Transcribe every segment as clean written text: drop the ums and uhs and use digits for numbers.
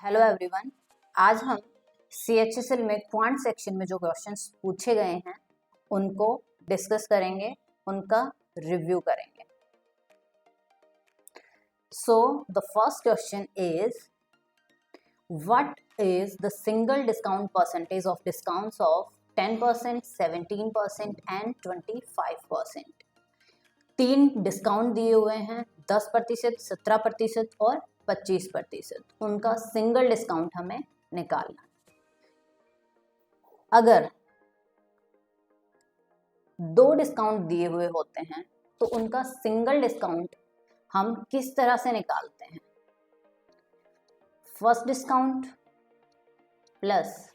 Hello everyone. आज हम CHSL में क्वांट सेक्शन में जो क्वेश्चंस पूछे गए हैं उनको डिस्कस करेंगे, उनका रिव्यू करेंगे। So the first question is what is the single discount percentage of discounts of 10%, 17% and 25%। तीन डिस्काउंट दिए हुए हैं, 10%, 17% और 25%। उनका सिंगल डिस्काउंट हमें निकालना। अगर दो डिस्काउंट दिए हुए होते हैं तो उनका सिंगल डिस्काउंट हम किस तरह से निकालते हैं? First discount plus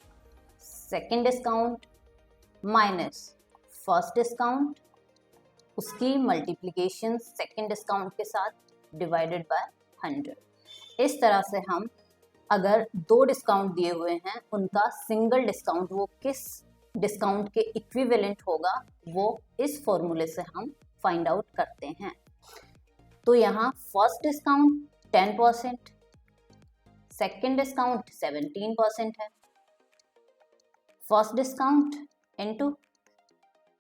second discount minus first discount, उसकी मल्टीप्लिकेशन सेकंड डिस्काउंट के साथ डिवाइडेड बाय 100। इस तरह से हम अगर दो डिस्काउंट दिए हुए हैं उनका सिंगल डिस्काउंट वो किस डिस्काउंट के इक्विवेलेंट होगा वो इस फॉर्मूले से हम फाइंड आउट करते हैं। तो यहाँ फर्स्ट डिस्काउंट 10%, सेकंड डिस्काउंट 17% है। First discount into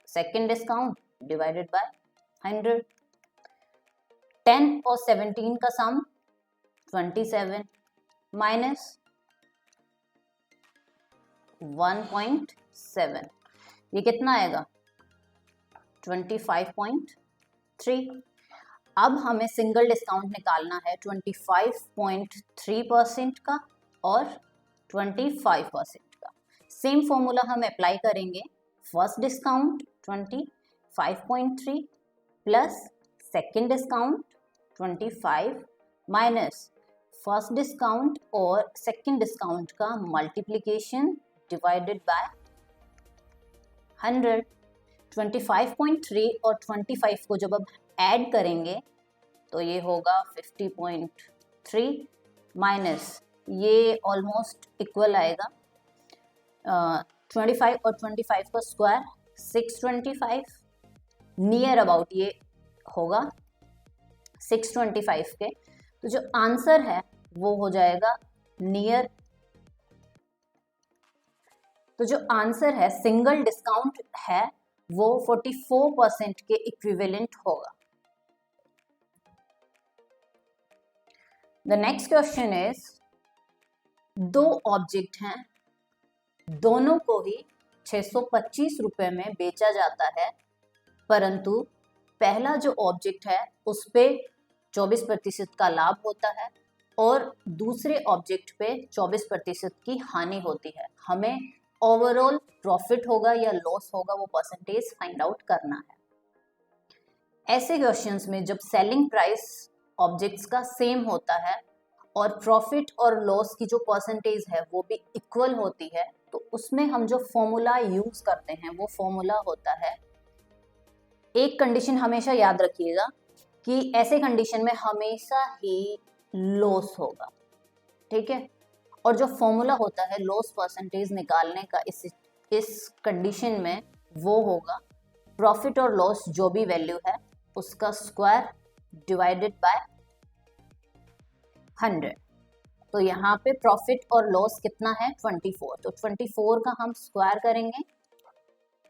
second discount divided by 100। 10 और 17 का सम 27 माइनस 1.7, ये कितना आएगा? 25.3। अब हमें सिंगल डिस्काउंट निकालना है 25.3% का और 25% का। सेम फॉर्मूला हम अप्लाई करेंगे। First discount 25.3 plus second discount 25 minus first discount और सेकेंड डिस्काउंट का मल्टीप्लिकेशन डिवाइडेड बाय 100। 25.3 और 25 को जब अब ऐड करेंगे तो ये होगा 50.3 माइनस ये ऑलमोस्ट इक्वल आएगा 25 और 25 का स्क्वायर 625, नियर अबाउट ये होगा 625 के। तो जो आंसर है वो हो जाएगा नियर। तो जो आंसर है सिंगल डिस्काउंट है वो 44% के इक्विवेलेंट होगा। द नेक्स्ट क्वेश्चन इज दो ऑब्जेक्ट हैं, दोनों को ही 625 रुपए में बेचा जाता है, परंतु पहला जो ऑब्जेक्ट है उस पे 24% का लाभ होता है और दूसरे ऑब्जेक्ट पे 24% की हानि होती है। हमें ओवरऑल प्रॉफिट होगा या लॉस होगा वो परसेंटेज फाइंड आउट करना है। ऐसे क्वेश्चंस में जब सेलिंग प्राइस ऑब्जेक्ट्स का सेम होता है और प्रॉफिट और लॉस की जो परसेंटेज है वो भी इक्वल होती है तो उसमें हम जो फॉर्मूला यूज करते हैं वो फॉर्मूला होता है, एक कंडीशन हमेशा याद रखिएगा कि ऐसे कंडीशन में हमेशा ही लॉस होगा, ठीक है। और जो फॉर्मूला होता है लॉस परसेंटेज निकालने का इस कंडीशन में वो होगा प्रॉफिट और लॉस जो भी वैल्यू है उसका स्क्वायर डिवाइडेड बाय 100। तो यहाँ पे प्रॉफिट और लॉस कितना है 24, तो 24 का हम स्क्वायर करेंगे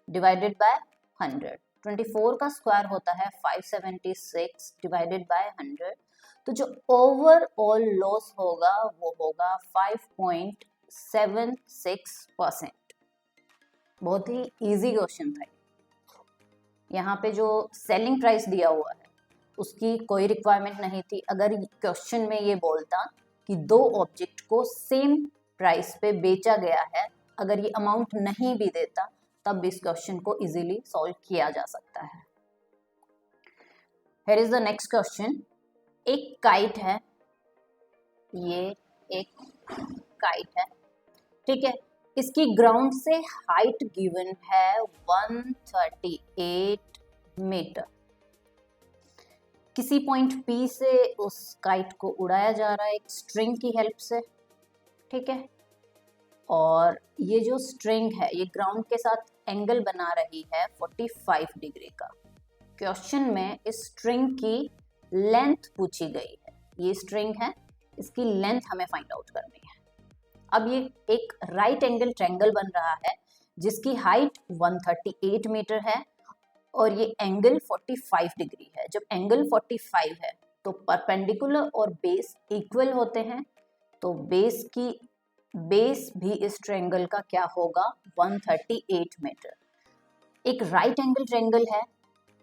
डिवाइडेड बाय 100। 24 का स्क्वायर होता है 576 डिवाइडेड बाय 100। तो जो ओवरऑल लॉस होगा वो होगा 5.76%। बहुत ही इजी क्वेश्चन था। यहाँ पे जो सेलिंग प्राइस दिया हुआ है उसकी कोई रिक्वायरमेंट नहीं थी। अगर क्वेश्चन में ये बोलता कि दो ऑब्जेक्ट को सेम प्राइस पे बेचा गया है, अगर ये अमाउंट नहीं भी देता तब इस क्वेश्चन को इजीली सॉल्व किया जा सकता है। Here is the next question. एक काइट है, ये एक काइट है, ठीक है। इसकी ग्राउंड से हाइट गिवन है 138 मीटर। किसी पॉइंट P से उस काइट को उड़ाया जा रहा है एक स्ट्रिंग की हेल्प से, ठीक है। और ये जो स्ट्रिंग है ये ग्राउंड के साथ एंगल बना रही है 45 डिग्री का। क्वेश्चन में इस स्ट्रिंग की लेंथ पूछी गई है। ये स्ट्रिंग है, इसकी लेंथ हमें फाइंड आउट करनी है। अब ये एक राइट एंगल ट्रायंगल बन रहा है जिसकी हाइट 138 मीटर है और ये एंगल 45 डिग्री है। जब एंगल 45 है तो परपेंडिकुलर और बेस इक्वल होते हैं, तो बेस भी इस ट्रायंगल का क्या होगा, 138 मीटर। एक राइट एंगल ट्रायंगल है,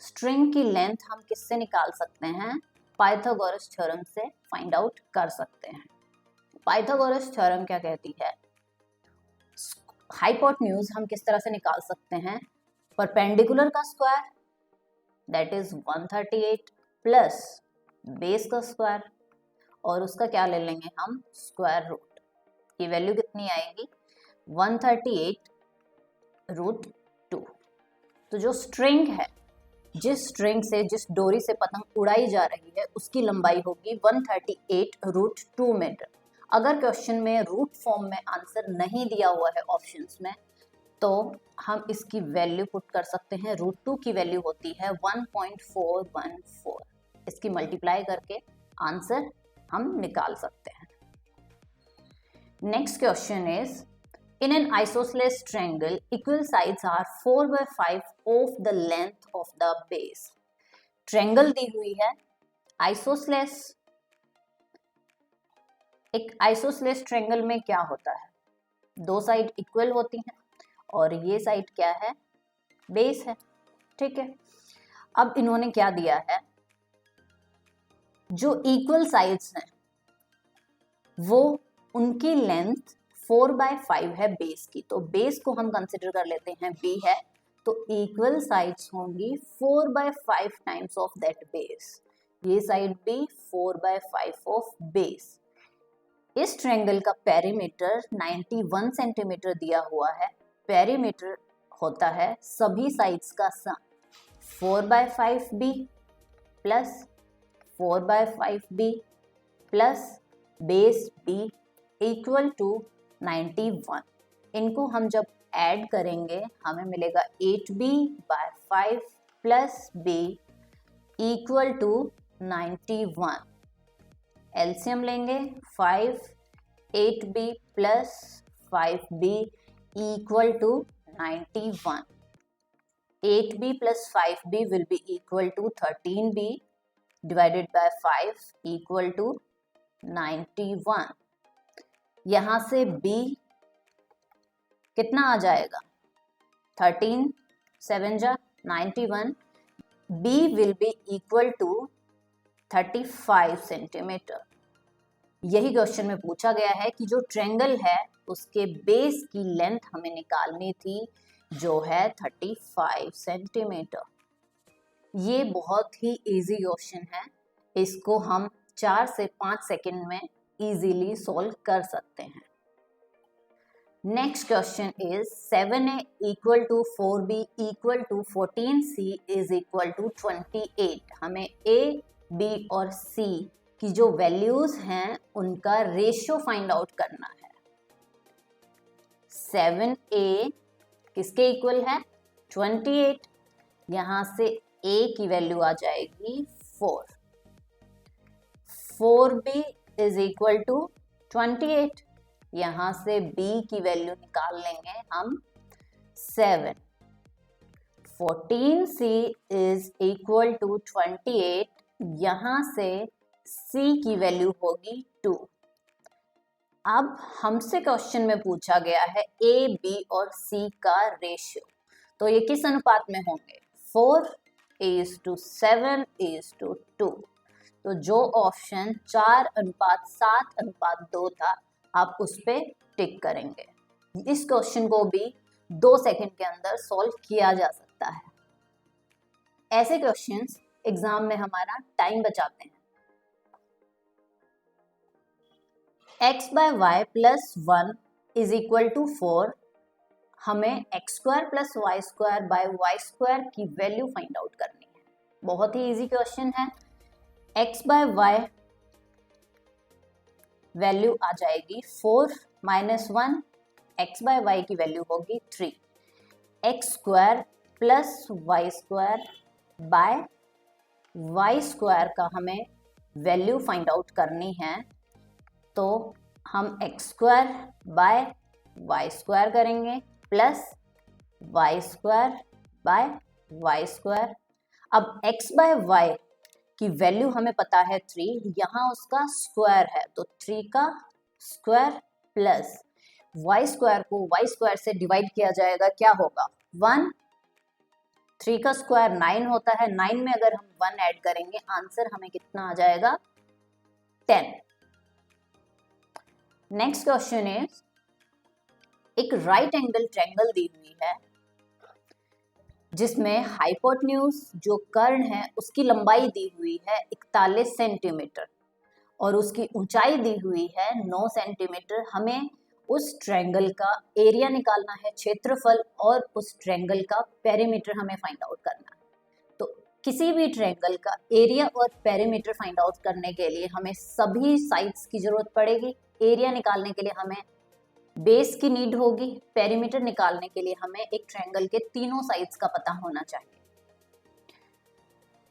स्ट्रिंग की लेंथ हम किससे निकाल सकते हैं, पाइथागोरस थ्योरम से फाइंड आउट कर सकते हैं। पाइथागोरस थ्योरम क्या कहती है, हाइपोटेन्यूज हम किस तरह से निकाल सकते हैं, परपेंडिकुलर का square that is 138 plus base का स्क्वायर और उसका क्या ले लेंगे हम, स्क्वायर रूट। ये वैल्यू कितनी आएगी, 138 रूट 2। तो जो स्ट्रिंग है, जिस स्ट्रिंग से, जिस डोरी से पतंग उड़ाई जा रही है, उसकी लंबाई होगी 138 रूट 2 मीटर। अगर क्वेश्चन में रूट फॉर्म में आंसर नहीं दिया हुआ है ऑप्शंस में, तो हम इसकी वैल्यू पुट कर सकते हैं। रूट 2 की वैल्यू होती है 1.414। इसकी मल्टीप्लाई करके आंसर हम निकाल सकते हैं। Next question is, in an isosceles triangle, equal sides are 4/5 of the length of the base. Triangle दी हुई है, आइसोसेलेस। एक आइसोसेलेस ट्रायंगल में क्या होता है, दो साइड इक्वल होती हैं और ये साइड क्या है, बेस है, ठीक है। अब इन्होंने क्या दिया है, जो इक्वल साइड्स हैं वो उनकी लेंथ 4/5 है बेस की, तो बेस को हम कंसिडर कर लेते हैं b है, तो इक्वल साइड्स होंगी 4/5 टाइम्स ऑफ दैट बेस। ये साइड भी 4/5 ऑफ बेस। इस ट्रायंगल का पेरीमीटर 91 सेंटीमीटर दिया हुआ है। पेरीमीटर होता है सभी साइड्स का sum, 4/5b plus 4/5b plus base b equal to 91। इनको हम जब ऐड करेंगे हमें मिलेगा 8b/5 plus b equal to 91। LCM लेंगे 5, 8b plus 5b equal to 91। 8b plus 5b will be equal to 13b divided by 5 equal to 91। यहां से b कितना आ जाएगा, 13 7 जा 91। b will be equal to 35 centimetre. यही क्वेश्चन में पूछा गया है कि जो ट्रायंगल है उसके बेस की लेंथ हमें निकालनी थी, जो है 35 सेंटीमीटर। ये बहुत ही इजी क्वेश्चन है, इसको हम 4 से 5 सेकंड में इजीली सॉल्व कर सकते हैं। Next question is 7a equal to 4b equal to 14c is equal to 28। हमें a, b और c की जो वैल्यूज हैं उनका रेशियो फाइंड आउट करना है। 7a किसके इक्वल है, 28। यहां से a की वैल्यू आ जाएगी 4। 4b is equal to 28। यहां से b की वैल्यू निकाल लेंगे हम 7। 14c is equal to 28। यहां से c की वैल्यू होगी 2। अब हमसे क्वेश्चन में पूछा गया है a, b और c का रेशियो, तो ये किस अनुपात में होंगे, 4:7:2। तो जो ऑप्शन 4:7:2 था, आप उस पे टिक करेंगे। इस क्वेश्चन को भी 2 सेकंड के अंदर सॉल्व किया जा सकता है। ऐसे क्वेश्चंस एग्जाम में हमारा टाइम बचाते हैं। x/y plus 1 is equal to 4। हमें x² plus y² bye y² की वैल्यू फाइंड आउट करनी है। बहुत ही इजी क्वेश्चन है। x/y वैल्यू आ जाएगी 4 - 1, x/y की वैल्यू होगी 3। x² plus y² bye y² का हमें वैल्यू फाइंड आउट करनी है, तो हम x square by y square करेंगे plus y square by y square. अब x बाय वाई की वैल्यू हमें पता है 3, यहाँ उसका स्क्वायर है तो 3 का स्क्वायर प्लस वाई स्क्वायर को वाई स्क्वायर से डिवाइड किया जाएगा, क्या होगा 1। 3 का स्क्वायर 9 होता है, 9 में अगर हम 1 ऐड करेंगे आंसर हमें कितना आ जाएगा 10। नेक्स्ट क्वेश्चन इज, एक राइट एंगल ट्रायंगल दी हुई है जिसमें हाइपोटेन्यूज जो कर्ण है उसकी लंबाई दी हुई है 41 सेंटीमीटर और उसकी ऊंचाई दी हुई है 9 सेंटीमीटर। हमें उस ट्रायंगल का एरिया निकालना है, क्षेत्रफल, और उस ट्रायंगल का पेरीमीटर हमें फाइंड आउट करना है। तो किसी भी ट्रायंगल का एरिया और पेरीमीटर फाइंड आउट करने के लिए हमें सभी साइड्स की जरूरत पड़ेगी। एरिया निकालने के लिए हमें बेस की नीड होगी, पेरीमीटर निकालने के लिए हमें एक ट्रायंगल के तीनों साइड्स का पता होना चाहिए।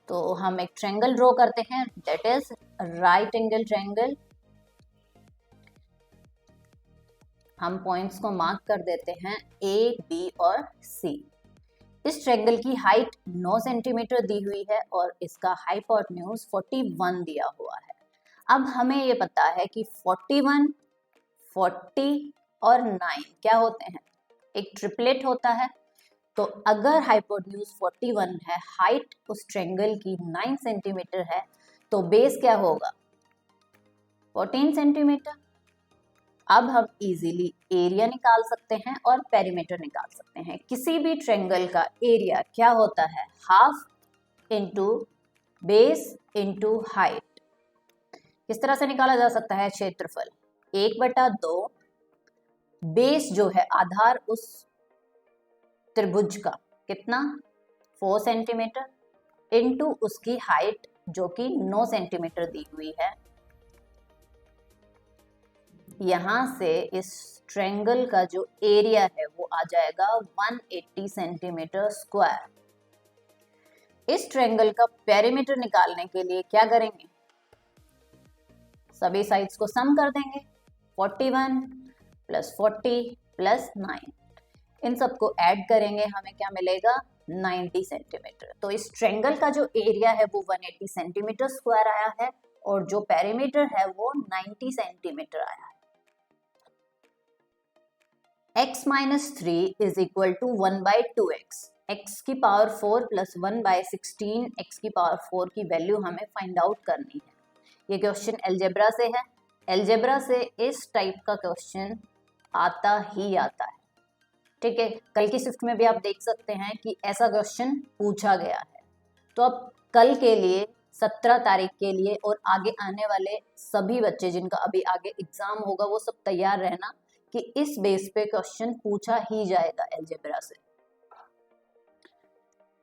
तो हम एक ट्रायंगल ड्रॉ करते हैं, that is right angle triangle. हम पॉइंट्स को मार्क कर देते हैं ए, बी और सी। इस ट्रायंगल की हाइट 9 सेंटीमीटर दी हुई है और इसका हाइपोटेन्यूज 41 दिया हुआ है। अब हमें ये पता है कि 41, 40 और 9 क्या होते हैं, एक ट्रिपलेट होता है। तो अगर हाइपोटेन्यूज 41 है, हाइट उस ट्रायंगल की 9 सेंटीमीटर है, तो बेस क्या होगा 14 सेंटीमीटर। अब हम इजीली एरिया निकाल सकते हैं और पेरीमीटर निकाल सकते हैं। किसी भी ट्रायंगल का एरिया क्या होता है, half into base into height. किस तरह से निकाला जा सकता है, क्षेत्रफल 1/2 बेस जो है आधार उस त्रिभुज का कितना 4 सेंटीमीटर इंटू उसकी हाइट जो कि 9 सेंटीमीटर दी हुई है। यहां से इस ट्रायंगल का जो एरिया है वो आ जाएगा 180 सेंटीमीटर स्क्वायर। इस ट्रायंगल का पेरीमीटर निकालने के लिए क्या करेंगे, सभी साइड्स को सम कर देंगे, 41 प्लस 40 प्लस 9, इन सबको ऐड करेंगे, हमें क्या मिलेगा 90 सेंटीमीटर। तो इस ट्रायंगल का जो एरिया है वो 180 सेंटीमीटर स्क्वायर आया है और जो पेरीमीटर है वो 90 सेंटीमीटर आया है। x minus 3 is equal to 1/2x। x की पावर 4 प्लस 1/16 x की पावर 4 की वैल्यू हमें फाइंड आउट करनी है। ये क्वेश्चन अलजेब्रा से है। अलजेब्रा से इस टाइप का क्वेश्चन आता ही आता है, ठीक है। कल की शिफ्ट में भी आप देख सकते हैं कि ऐसा क्वेश्चन पूछा गया है। तो अब कल के लिए 17 तारीख के लिए और आगे आने वाले सभी बच्चे जिनका अभी आगे एग्जाम होगा वो सब तैयार रहना कि इस बेस पे क्वेश्चन पूछा ही जाएगा अलजेब्रा से।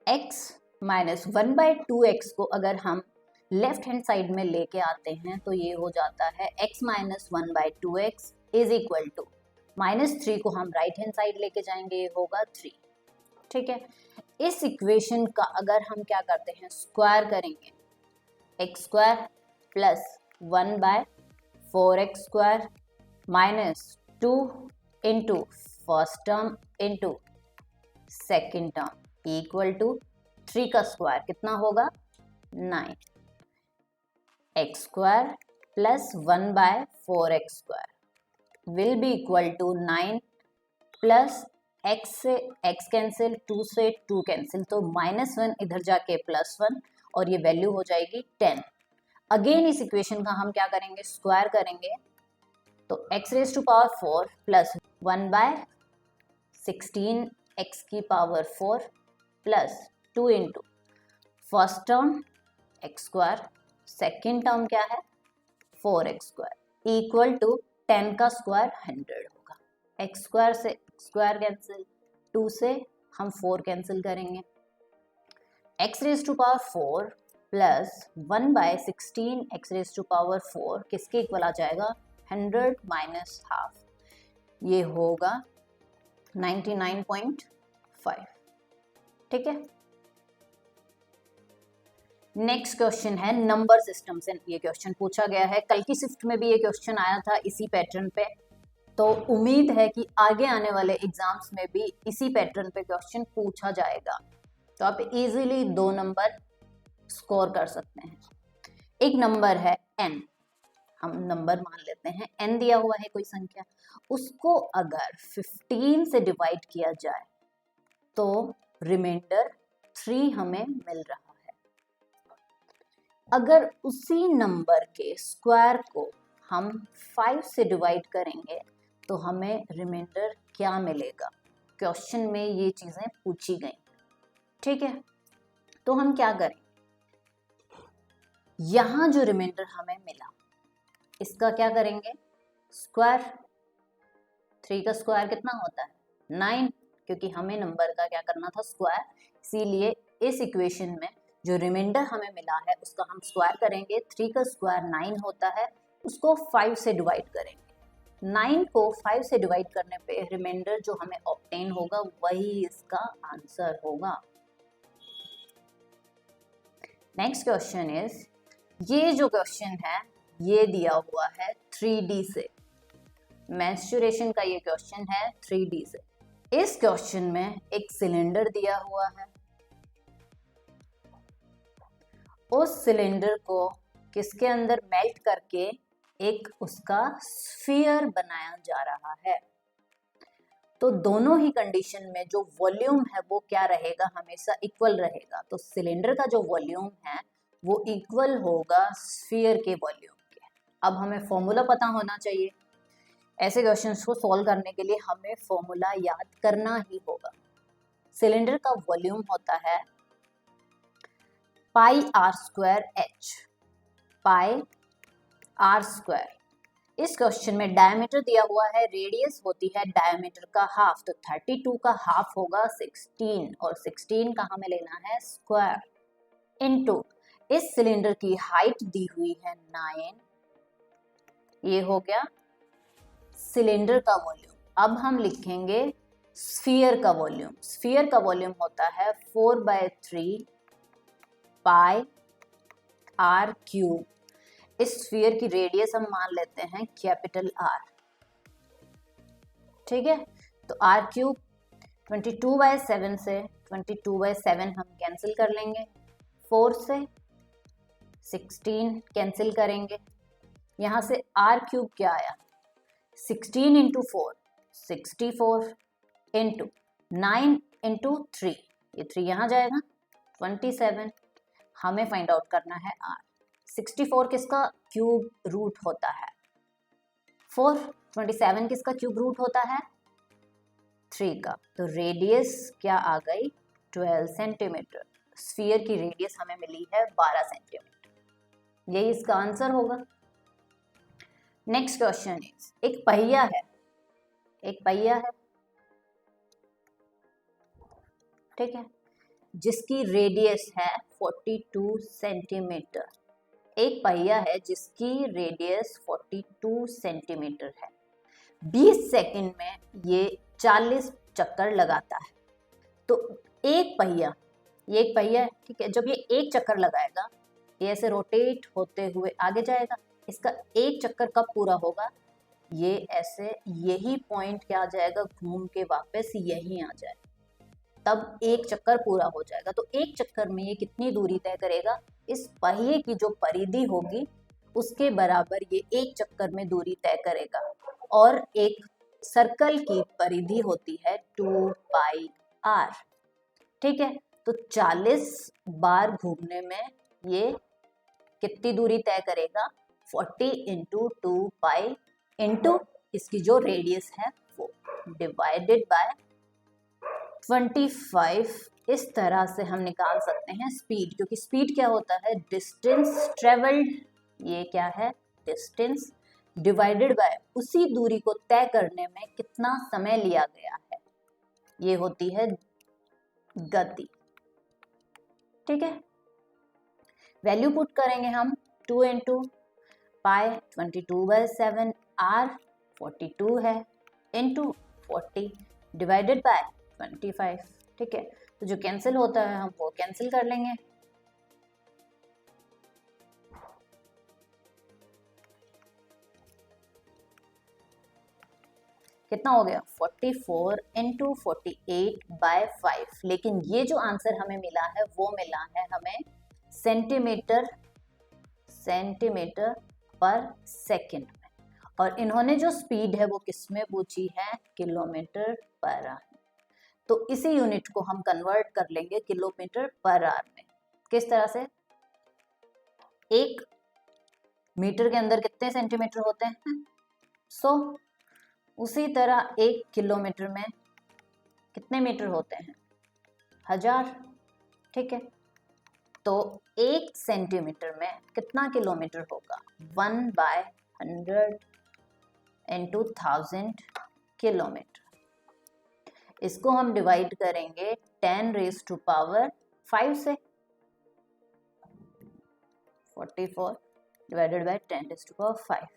x माइनस 1/2x को अगर हम लेफ्ट हैंड साइड में लेके आते हैं तो ये हो जाता है x minus 1/2x is equal to -3 को हम राइट हैंड साइड लेके जाएंगे, ये होगा 3, ठीक है। इस इक्वेशन का अगर हम क्या करते हैं, स्क्वायर करेंगे, x square plus 1/4x square minus 2 into first term into second term equal to 3 का स्क्वायर कितना होगा 9, x square plus 1/4x square will be equal to 9 plus x से x कैंसिल, 2 से 2 कैंसिल, तो -1 इधर जाके +1 और ये वैल्यू हो जाएगी 10। अगेन इस इक्वेशन का हम क्या करेंगे, स्क्वायर करेंगे, तो x raise to power 4 plus 1/16 x की power 4 plus 2 into first term x square, second term क्या है 4x स्क्वायर इक्वल टू 10 का स्क्वायर 100 होगा। x स्क्वायर से स्क्वायर कैंसिल, 2 से हम 4 कैंसिल करेंगे, x raise to power 4 plus 1/16 x raise to power 4 किसके इक्वल आ जाएगा 100 माइनस हाफ, ये होगा 99.5, ठीक है। नेक्स्ट क्वेश्चन है नंबर सिस्टम से ये क्वेश्चन पूछा गया है। कल की शिफ्ट में भी ये क्वेश्चन आया था इसी पैटर्न पे, तो उम्मीद है कि आगे आने वाले एग्जाम्स में भी इसी पैटर्न पे क्वेश्चन पूछा जाएगा, तो आप इजीली 2 नंबर स्कोर कर सकते हैं। एक नंबर है n, हम नंबर मान लेते हैं n दिया हुआ है कोई संख्या, उसको अगर 15 से डिवाइड किया जाए तो रिमाइंडर 3 हमें मिल रहा है। अगर उसी नंबर के स्क्वायर को हम 5 से डिवाइड करेंगे तो हमें रिमाइंडर क्या मिलेगा। क्वेश्चन में ये चीजें पूछी गई, ठीक है। तो हम क्या करें, यहां जो रिमाइंडर हमें मिला इसका क्या करेंगे, स्क्वायर। 3 का स्क्वायर कितना होता है, 9, क्योंकि हमें नंबर का क्या करना था, स्क्वायर। इसीलिए इस इक्वेशन में जो रिमाइंडर हमें मिला है उसका हम स्क्वायर करेंगे। 3 का स्क्वायर 9 होता है, उसको 5 से डिवाइड करेंगे। 9 को 5 से डिवाइड करने पे रिमाइंडर जो हमें ऑब्टेन होगा वही इसका आंसर होगा। नेक्स्ट क्वेश्चन इज, ये जो क्वेश्चन है ये दिया हुआ है 3D से, मेंस्ट्रुएशन का ये क्वेश्चन है 3D से। इस क्वेश्चन में एक सिलेंडर दिया हुआ है, उस सिलेंडर को किसके अंदर मेल्ट करके एक उसका स्फीयर बनाया जा रहा है। तो दोनों ही कंडीशन में जो वॉल्यूम है वो क्या रहेगा, हमेशा इक्वल रहेगा। तो सिलेंडर का जो वॉल्यूम है वो इक्वल होगा स्फीयर के वॉल्यूम के। अब हमें फॉर्मूला पता होना चाहिए, ऐसे क्वेश्चंस को सॉल्व करने के लिए हमें फॉर्मूला याद करना ही होगा। सिलेंडर का वॉल्यूम होता है pi r square h, pi r square. इस क्वेश्चन में डायमीटर दिया हुआ है, रेडियस होती है डायमीटर का हाफ, तो 32 का हाफ होगा 16, और 16 का हमें लेना है स्क्वायर, इनटू इस सिलेंडर की हाइट दी हुई है 9, ये हो गया सिलेंडर का वॉल्यूम। अब हम लिखेंगे स्फीयर का वॉल्यूम। स्फीयर का वॉल्यूम होता है 4/3 पाई आर क्यूब। इस स्फीयर की रेडियस हम मान लेते हैं कैपिटल आर, ठीक है। तो आर क्यूब 22/7 से 22/7 हम कैंसिल कर लेंगे, 4 से 16 कैंसिल करेंगे, यहां से आर क्यूब क्या आया, 16 इंटू 4 64, इंटू 9 इंटू 3, ये 3 यहाँ जाएगा 27। हमें फाइंड आउट करना है आर। 64 किसका क्यूब रूट होता है 4, 27 किसका क्यूब रूट होता है 3 का। तो रेडियस क्या आ गई 12 सेंटीमीटर। स्फीयर की रेडियस हमें मिली है 12 सेंटीमीटर, यही इसका आंसर होगा। नेक्स्ट क्वेश्चन इज, एक पहिया है, एक पहिया है, ठीक है, जिसकी रेडियस है 42 सेंटीमीटर। एक पहिया है जिसकी रेडियस 42 सेंटीमीटर है, 20 सेकंड में ये 40 चक्कर लगाता है। तो एक पहिया, ये एक पहिया है, ठीक है, जब ये एक चक्कर लगाएगा ये ऐसे रोटेट होते हुए आगे जाएगा। इसका एक चक्कर कब पूरा होगा, ये ऐसे यही पॉइंट क्या आ जाएगा, घूम के वापस यहीं आ जाए, तब एक चक्कर पूरा हो जाएगा। तो एक चक्कर में ये कितनी दूरी तय करेगा, इस पहिए की जो परिधि होगी उसके बराबर ये एक चक्कर में दूरी तय करेगा। और एक सर्कल की परिधि होती है 2 पाई आर, ठीक है। तो 40 बार घूमने में ये कितनी दूरी तय करेगा, 40 इंटू 2 पाई इंटू इसकी जो रेडियस है वो डिवाइडेड बाय 25। इस तरह से हम निकाल सकते हैं स्पीड, क्योंकि स्पीड क्या होता है, डिस्टेंस ट्रेवल्ड, ये क्या है डिस्टेंस डिवाइडेड बाय उसी दूरी को तय करने में कितना समय लिया गया है, ये होती है गति, ठीक है। वैल्यू पुट करेंगे हम 2 इंटू पाई 22/7, आर 42 है, इंटू 40 डिवाइडेड बाय 25, ठीक है। तो जो कैंसिल होता है हम वो कैंसिल कर लेंगे, कितना हो गया 44 इंटू 48/5। लेकिन ये जो आंसर हमें मिला है वो मिला है हमें सेंटीमीटर पर सेकंड में, और इन्होंने जो स्पीड है वो किस में पूछी है, किलोमीटर पर आवर। तो इसी यूनिट को हम कन्वर्ट कर लेंगे किलोमीटर पर आवर में। किस तरह से, एक मीटर के अंदर कितने सेंटीमीटर होते हैं 100, उसी तरह एक किलोमीटर में कितने मीटर होते हैं 1000। ठीक है, तो एक सेंटीमीटर में कितना किलोमीटर होगा 1/100 इंटू 1000 किलोमीटर। इसको हम डिवाइड करेंगे 10⁵ से, 44 डिवाइडेड बाय 10⁵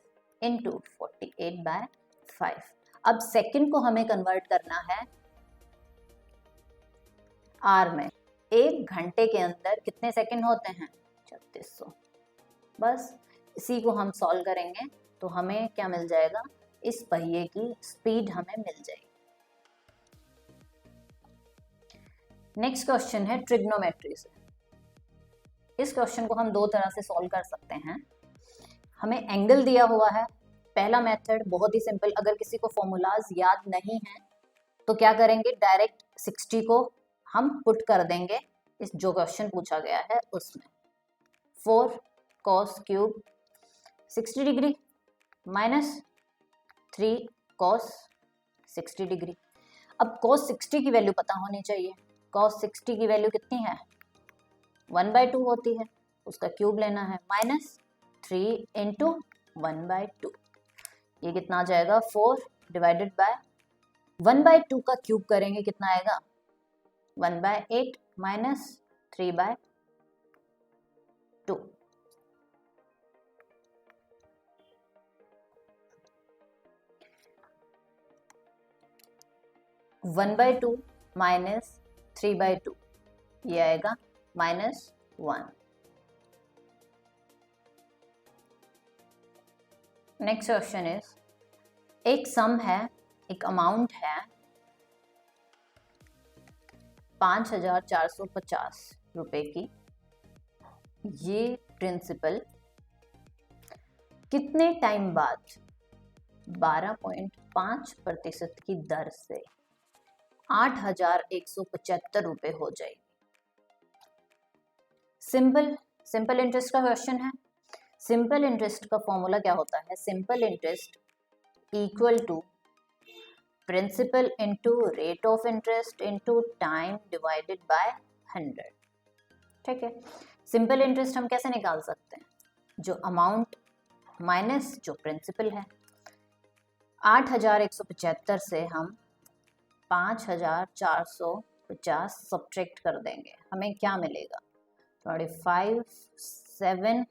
इंटू 48/5। अब सेकंड को हमें कन्वर्ट करना है आर में। एक घंटे के अंदर कितने सेकंड होते हैं 3600। बस इसी को हम सॉल्व करेंगे तो हमें क्या मिल जाएगा, इस पहिए की स्पीड हमें मिल जाएगी। नेक्स्ट क्वेश्चन है ट्रिग्नोमेट्री से। इस क्वेश्चन को हम दो तरह से सॉल्व कर सकते हैं। हमें एंगल दिया हुआ है, पहला मेथड बहुत ही सिंपल, अगर किसी को फॉर्मूलाज याद नहीं है तो क्या करेंगे, डायरेक्ट 60 को हम पुट कर देंगे इस जो क्वेश्चन पूछा गया है उसमें। 4 cos cube 60 degree minus 3 cos 60 degree. अब cos 60 की वैल्यू पता होनी चाहिए। cos 60 की वैल्यू कितनी है 1/2 होती है, उसका क्यूब लेना है, माइनस 3 इंटू 1/2। ये कितना आ जाएगा 4 डिवाइडेड बाय 1/2 का क्यूब करेंगे कितना आएगा 1/8 माइनस 3/2। 1/2 माइनस 3/2 ये आएगा -1। नेक्स्ट क्वेश्चन इज, एक सम है, एक अमाउंट है 5450 रुपए की। ये प्रिंसिपल कितने टाइम बाद 12.5% की दर से 8175 रुपए हो जाएगी। सिंपल इंटरेस्ट का क्वेश्चन है। सिंपल इंटरेस्ट का फॉर्मूला क्या होता है, simple interest equal to principal into rate of interest into time divided by 100। ठीक है, सिंपल इंटरेस्ट हम कैसे निकाल सकते हैं, जो अमाउंट माइनस जो प्रिंसिपल है। 8175 से हम 5450 सब्ट्रैक्ट कर देंगे, हमें क्या मिलेगा 25 7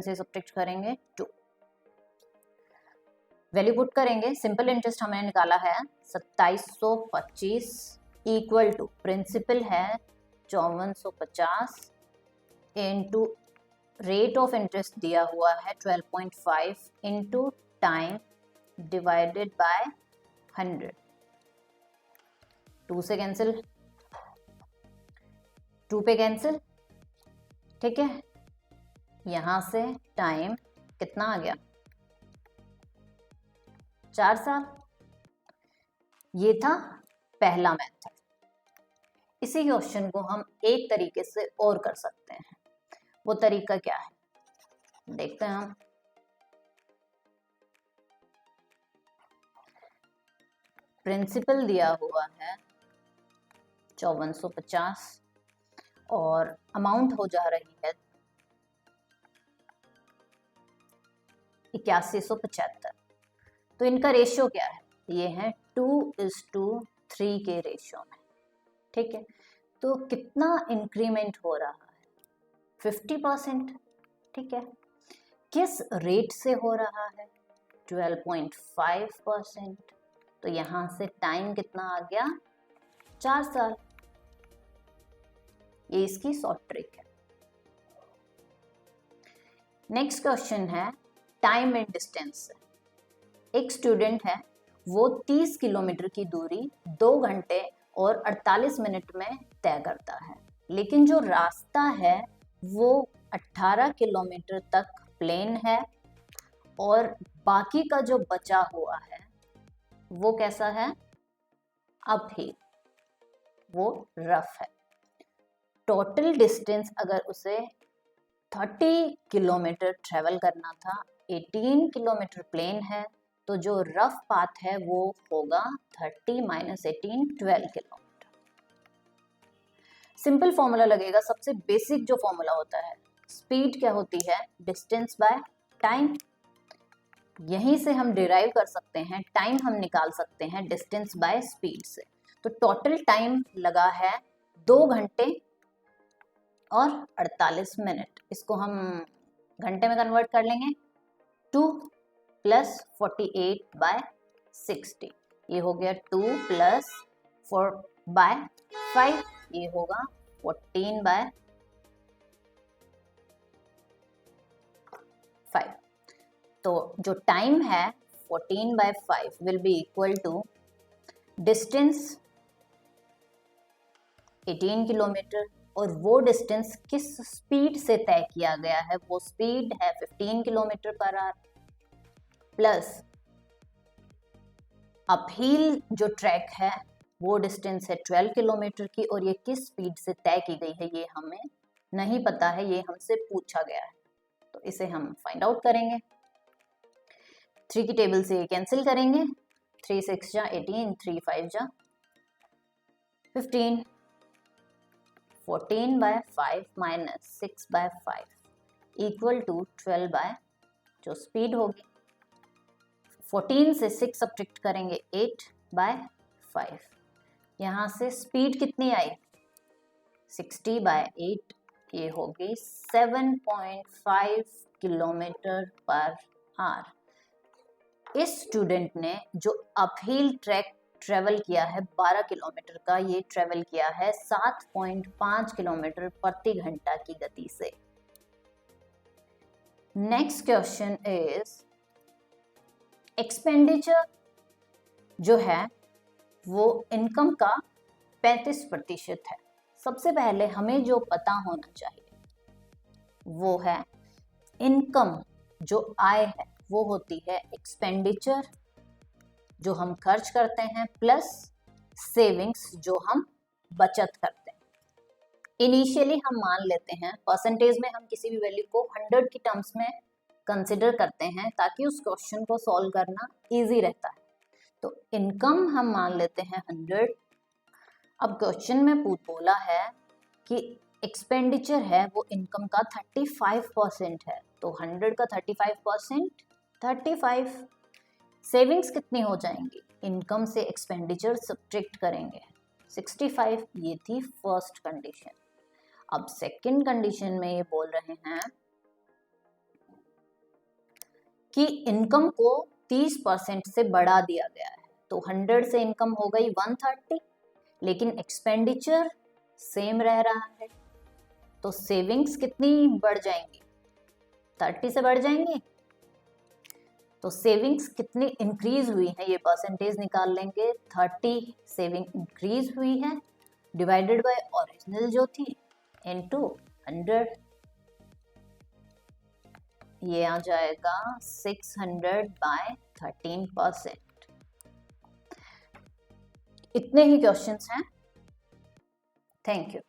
से सब्ट्रैक्ट करेंगे 2, वैल्यू पुट करेंगे। सिंपल इंटरेस्ट हमने निकाला है 2725 इक्वल टू प्रिंसिपल है 5450 इंटू रेट ऑफ इंटरेस्ट दिया हुआ है 12.5 इंटू टाइम डिवाइडेड बाय 100। 2 से कैंसिल, 2 पे कैंसिल। ठीक है, यहां से टाइम कितना आ गया 4 साल। ये था पहला मेथड। इसी क्वेश्चन को हम एक तरीके से और कर सकते हैं। वो तरीका क्या है देखते हैं हम। प्रिंसिपल दिया हुआ है 5450 और अमाउंट हो जा रही है 8175। तो इनका रेशियो क्या है, ये है 2:3 के रेशियो में। ठीक है, तो कितना इंक्रीमेंट हो रहा है 50%। ठीक है, किस रेट से हो रहा है 12.5%। तो यहां से टाइम कितना आ गया 4 साल। ये इसकी शॉर्ट ट्रिक है। नेक्स्ट क्वेश्चन है टाइम एंड डिस्टेंस से। एक स्टूडेंट है, वो 30 किलोमीटर की दूरी 2 घंटे और 48 मिनट में तय करता है, लेकिन जो रास्ता है वो 18 किलोमीटर तक प्लेन है और बाकी का जो बचा हुआ है वो कैसा है, अपहिल, वो रफ है। टोटल डिस्टेंस अगर उसे 30 किलोमीटर ट्रेवल करना था, 18 किलोमीटर प्लेन है, तो जो रफ पाथ है वो होगा 30 - 18 12 किलोमीटर। सिंपल फॉर्मूला लगेगा, सबसे बेसिक जो फॉर्मूला होता है, स्पीड क्या होती है, डिस्टेंस बाय टाइम। यहीं से हम डिराइव कर सकते हैं, टाइम हम निकाल सकते हैं डिस्टेंस बाय स्पीड से। तो टोटल टाइम लगा है 2 घंटे और 48 मिनट। इसको हम घंटे में कन्वर्ट कर लेंगे, 2 + 48/60, ये हो गया 2 + 4/5, ये होगा 14/5। तो जो टाइम है 14/5 will be equal to distance 18 kilometre, और वो डिस्टेंस किस स्पीड से तय किया गया है, वो स्पीड है 15 km/h, प्लस अपहिल जो ट्रैक है वो डिस्टेंस है 12 किलोमीटर की, और ये किस स्पीड से तय की गई है ये हमें नहीं पता है, ये हमसे पूछा गया है, तो इसे हम फाइंड आउट करेंगे। 3 की टेबल से ये कैंसिल करेंगे, 3 × 6 = 18, 3 × 5 = 15, 14/5 - 6/5 इक्वल टू 12 जो स्पीड होगी, 14 से 6 सब्ट्रैक्ट करेंगे 8/5, यहाँ से स्पीड कितनी आई 60/8, ये होगी 7.5 km/h। इस स्टूडेंट ने जो अपहिल ट्रैक ट्रेवल किया है 12 किलोमीटर का, ये ट्रेवल किया है 7.5 किलोमीटर प्रति घंटा की गति से। नेक्स्ट क्वेश्चन इज, एक्सपेंडिचर जो है वो इनकम का 35% है। सबसे पहले हमें जो पता होना चाहिए वो है इनकम, जो आय है वो होती है एक्सपेंडिचर जो हम खर्च करते हैं, प्लस सेविंग्स जो हम बचत करते हैं। इनिशियली हम मान लेते हैं, परसेंटेज में हम किसी भी वैल्यू को 100 की टर्म्स में कंसिडर करते हैं ताकि उस क्वेश्चन को सॉल्व करना इजी रहता है। तो इनकम हम मान लेते हैं 100। अब क्वेश्चन में बोला है कि एक्सपेंडिचर है वो इनकम का 35% है, तो 100 का 35% 35। सेविंग्स कितनी हो जाएंगी, इनकम से एक्सपेंडिचर सब्ट्रैक्ट करेंगे 65, ये थी फर्स्ट कंडीशन। अब सेकंड कंडीशन में ये बोल रहे हैं कि इनकम को 30% से बढ़ा दिया गया है, तो 100 से इनकम हो गई 130, लेकिन एक्सपेंडिचर सेम रह रहा है, तो सेविंग्स कितनी बढ़ जाएंगी 30 से बढ़ जाएंगी। तो सेविंग्स कितनी इंक्रीज हुई है, ये परसेंटेज निकाल लेंगे, 30 सेविंग इंक्रीज हुई है डिवाइडेड बाय ओरिजिनल जो थी इनटू 100, ये आ जाएगा 600/13%। इतने ही क्वेश्चंस हैं। Thank you.